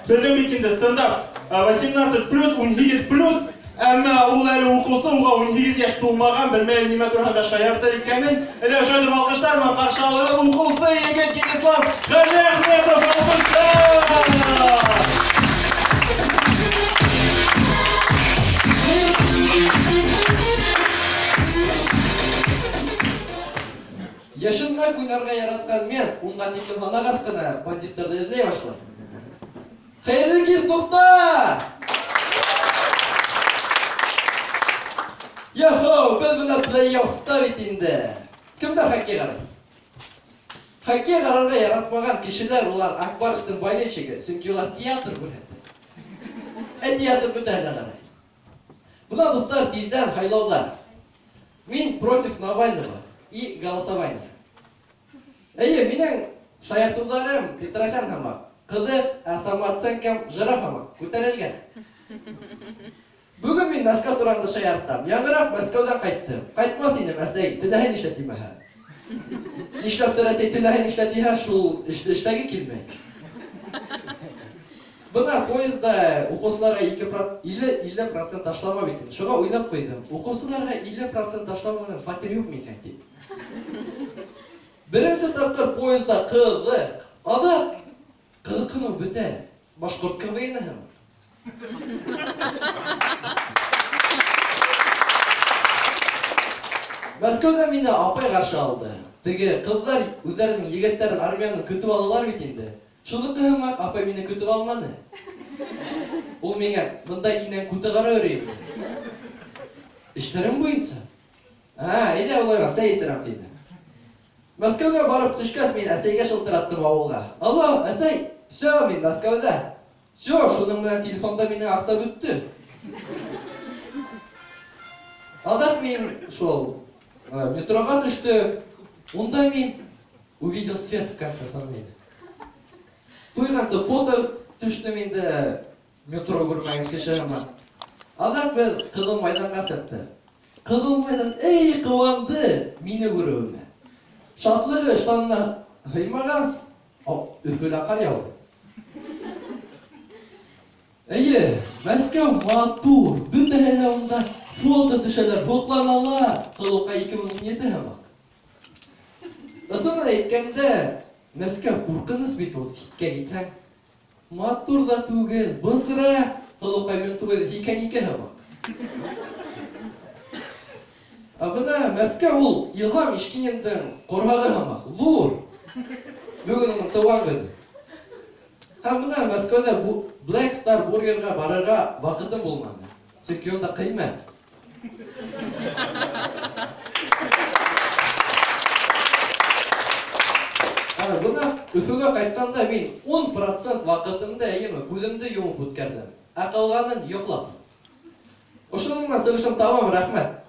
Біздің мекенде стендап 18+, 17+, әмі ол әлі оқусы, оға 18 яш толмаған, білмәйім неме тұрғанда шаяртыр екенін. Әлі жайлы балқыштармен қаршалығы оқусы Егет Кеңеслам Қажы Ахметов алқыштар! Yaşınmak oynarga yaratkan men, ondan ekin hanağaz qana banditlerді izley başlar. Xeyirli kez Nufta! Yaho, biz buna play-off'ta bitindi. Kimdir hokkey qarar? Hokkey qararga yaratmagan kişiler ular Akbaris'tin baylayışıgı, çünkü ular teatr göründü. Teatr mütəhlə qaray. Buna dostlar dilden haylavlar. Min против Навального и голосование. Менің шаяртуларым Петросян хамақ, қызық, самооценкам жыраф хамақ, көтерілген. Бүгін мен Мәскеу туранда шаярттам. Яңырақ Мәскеуден қайттым. Қайтмас енем, әсей, тіләхін ішлетеймі ха. Нишләптір әсей тіләхін ішлетейха, шул іштегі келмей. Бұна поезда оқушыларға 50% ташлама бетін. Шуға ойлап қойдым. Оқушыларға 50% ташламадан фатер yok mu екен дейді. Бірінші тапқыр поезда қызық. Ады қызықыны бүті. Башқұрт квн хым. Мәскеуде мені апай қаршы алды. Теге қыздар өздерінің егеттерін армияны күтіп алалар бетенді. Шулы қығымақ апай мені күтіп алмады. Ол менге мұнда инен күті қара өрейді. Іштерім бойынса? Еде олайға сәйесірім дейді. Мәскеуге барып түшкәс мен әсейге шылтыраттым ауылға. Алло, әсей, все, мен Мәскеуде. Все, шуның менен телефонда менің ақса бүтті. Алдақ мен шол метроға түшті. Онда мен увидел свет в конце тоннеля. Тойғансы фото түшті менді метро көрмәген кешірімі. Алдақ мен Қызыл майданға сәтті. Қызыл майдан ей қуанды мені көруіме. Шатлығы штанына ғаймаған үфілі қар яуды. Мәскеу матур, бүті әлі онда фото түшелер, боқланала, қылуға 2017 хамақ. Соңын әйткенде, Мәскеу қорқыныз бет ол сикке кетен. Матур да түгіл, бұсыра, қылуға мен түгіл хикәнеке хамақ. Бұна Мәскеу ол Илғам Ишкиненден қорғағы хамақ, зор. Бүгін оның туған көді. Бұна Мәскеуде Black Star Burgerға барырға вақытым болмады. Çünkü онда қимет. Бұна үфіге қайттанда мен 10% вақытымды әйімі көзімді еміп өткердім. Ақылғанын еқлап. Ұшыныңна сығышым тамам, рахмет.